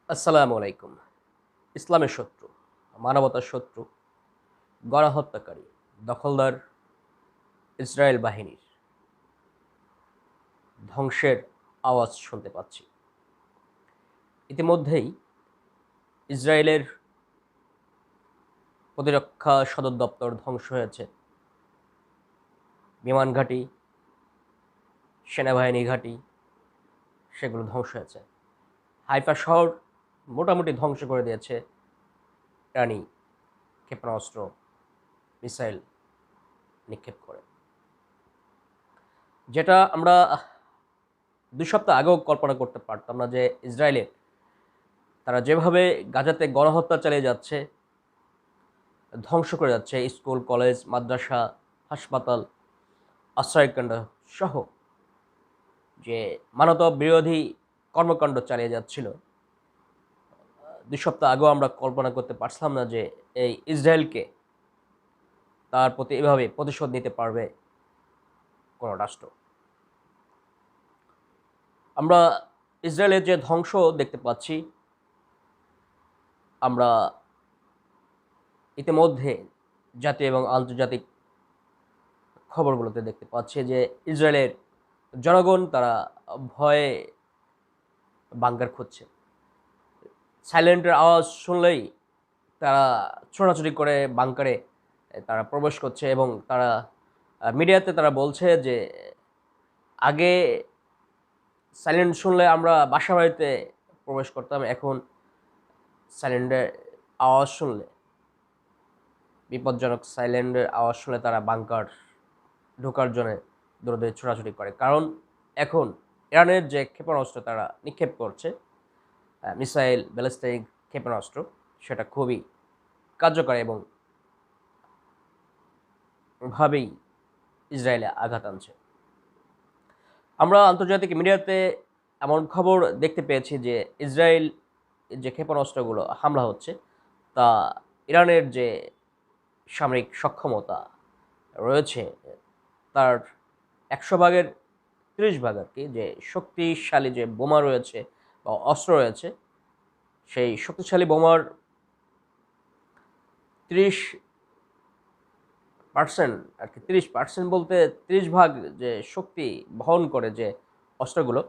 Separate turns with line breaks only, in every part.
আসসালামু আলাইকুম। ইসলামের শত্রু, মানবতার শত্রু, গণহত্যাকারী, দখলদার ইসরায়েল বাহিনীর ধ্বংসের আওয়াজ শুনতে পাচ্ছি। ইতিমধ্যেই ইসরায়েলের প্রতিরক্ষা সদর দপ্তর ধ্বংস হয়েছে, বিমান ঘাঁটি, সেনাবাহিনী ঘাঁটি সেগুলো ধ্বংস হয়েছে। হাইফা শহর মোটামুটি ধ্বংস করে দিয়েছে ইরানি ক্ষেপণাস্ত্র, মিসাইল নিক্ষেপ করে। যেটা আমরা 2 সপ্তাহ আগেও কল্পনা করতে পারতাম না যে ইসরায়েলে তারা যেভাবে গাজাতে গণহত্যা চালিয়ে যাচ্ছে, ধ্বংস করে যাচ্ছে স্কুল, কলেজ, মাদ্রাসা, হাসপাতাল, আশ্রয়কেন্দ্র সহ যে মানবতা বিরোধী কর্মকাণ্ড চালিয়ে যাচ্ছিল, 2 সপ্তাহ আগেও আমরা কল্পনা করতে পারছিলাম না যে এই ইসরায়েলকে তার প্রতি এভাবে প্রতিশোধ নিতে পারবে কোনো রাষ্ট্র। আমরা ইসরায়েলের যে ধ্বংস দেখতে পাচ্ছি, আমরা ইতিমধ্যে জাতীয় এবং আন্তর্জাতিক খবরগুলোতে দেখতে পাচ্ছি যে ইসরায়েলের জনগণ তারা ভয়ে বাঙ্কার খুঁজছে। সাইলেন্টের আওয়াজ শুনলেই তারা ছোটাছুটি করে বাঙ্কারে তারা প্রবেশ করছে এবং তারা মিডিয়াতে তারা বলছে যে আগে সাইলেন্ট শুনলে আমরা বাসা বাড়িতে প্রবেশ করতাম, এখন সাইলেন্টের আওয়াজ শুনলে, বিপজ্জনক সাইলেন্টের আওয়াজ শুনলে তারা বাঙ্কার ঢোকার জন্য দৌড়ে ছোটাছুটি করে। কারণ এখন ইরানের যে ক্ষেপণাস্ত্র তারা নিক্ষেপ করছে, মিসাইল, ব্যালিস্টিক ক্ষেপণাস্ত্র, সেটা খুবই কার্যকর এবং ভাবেই ইসরায়েলে আঘাত আনছে। আমরা আন্তর্জাতিক মিডিয়াতে এমন খবর দেখতে পেয়েছি যে ইসরায়েল যে ক্ষেপণাস্ত্রগুলো হামলা হচ্ছে, তা ইরানের যে সামরিক সক্ষমতা রয়েছে তার 100 ভাগের 30 ভাগ আর কি, যে শক্তিশালী যে বোমা রয়েছে বা অস্ত্র রয়েছে, সেই শক্তিশালী বোমার 30% আর কি, 30% বলতে 30 ভাগ যে শক্তি বহন করে যে অস্ত্রগুলো,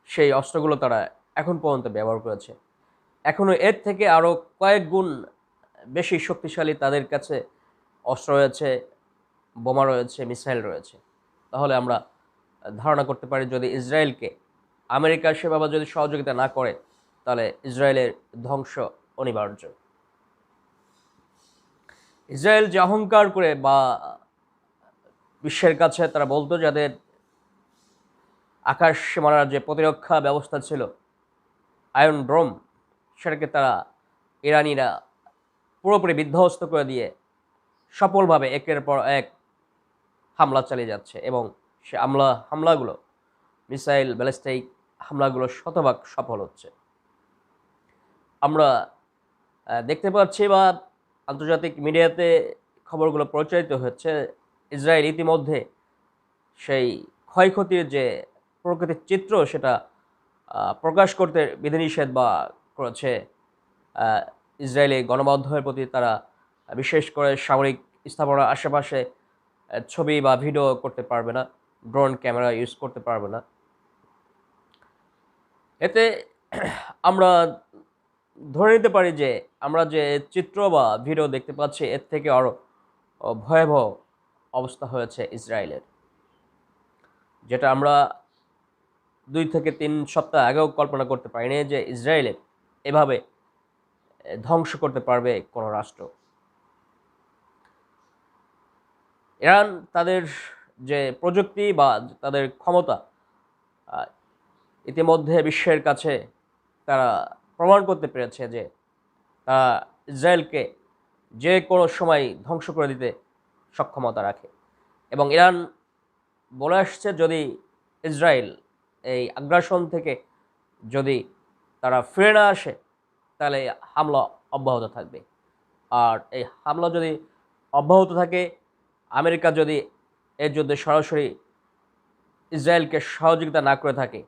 সেই অস্ত্রগুলো তারা এখন পর্যন্ত ব্যবহার করেছে। এখনও এর থেকে আরও কয়েক গুণ বেশি শক্তিশালী তাদের কাছে অস্ত্র রয়েছে, বোমা রয়েছে, মিসাইল রয়েছে। তাহলে আমরা ধারণা করতে পারি যদি ইসরায়েলকে আমেরিকা সেভাবে যদি সহযোগিতা না করে, তাহলে ইসরায়েলের ধ্বংস অনিবার্য। ইসরায়েল যে অহংকার করে বা বিশ্বের কাছে তারা বলতো যাদের আকাশ সীমানার যে প্রতিরক্ষা ব্যবস্থা ছিল আয়রন ড্রোম, সেটাকে তারা ইরানিরা পুরোপুরি বিধ্বস্ত করে দিয়ে সফলভাবে একের পর এক হামলা চালিয়ে যাচ্ছে এবং সে হামলাগুলো, মিসাইল, ব্যালিস্টিক হামলাগুলো শতভাগ সফল হচ্ছে। আমরা দেখতে পাচ্ছি বা আন্তর্জাতিক মিডিয়াতে খবরগুলো প্রচারিত হচ্ছে, ইসরায়েল ইতিমধ্যে সেই ক্ষয়ক্ষতির যে প্রকৃতির চিত্র সেটা প্রকাশ করতে বিধিনিষেধ বা করেছে। ইসরায়েলি গণমাধ্যমের প্রতি তারা বিশেষ করে সামরিক স্থাপনার আশেপাশে ছবি বা ভিডিও করতে পারবে না, ড্রোন ক্যামেরা ইউজ করতে পারবে না। এতে আমরা ধরে নিতে পারি যে আমরা যে চিত্র বা ভিডিও দেখতে পাচ্ছি এর থেকে আরও ভয়াবহ অবস্থা হয়েছে ইসরায়েলের, যেটা আমরা 2 থেকে 3 সপ্তাহ আগেও কল্পনা করতে পারিনি যে ইসরায়েলের এভাবে ধ্বংস করতে পারবে কোনো রাষ্ট্র। ইরান তাদের যে প্রযুক্তি বা তাদের ক্ষমতা ইতিমধ্যে বিশ্বের কাছে তারা প্রমাণ করতে পেরেছে যে তারা ইসরায়েলকে যে কোনো সময় ধ্বংস করে দিতে সক্ষমতা রাখে। এবং ইরান বলে আসছে যদি ইসরায়েল এই আগ্রাসন থেকে যদি তারা ফিরে না আসে, তাহলে হামলা অব্যাহত থাকবে। আর এই হামলা যদি অব্যাহত থাকে, আমেরিকা যদি এর যুদ্ধে সরাসরি ইসরায়েলকে সহযোগিতা না করে থাকে,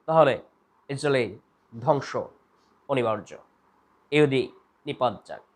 তাহলে ইসরায়েল ধ্বংস অনিবার্য। ইহুদি নিপাত যাক।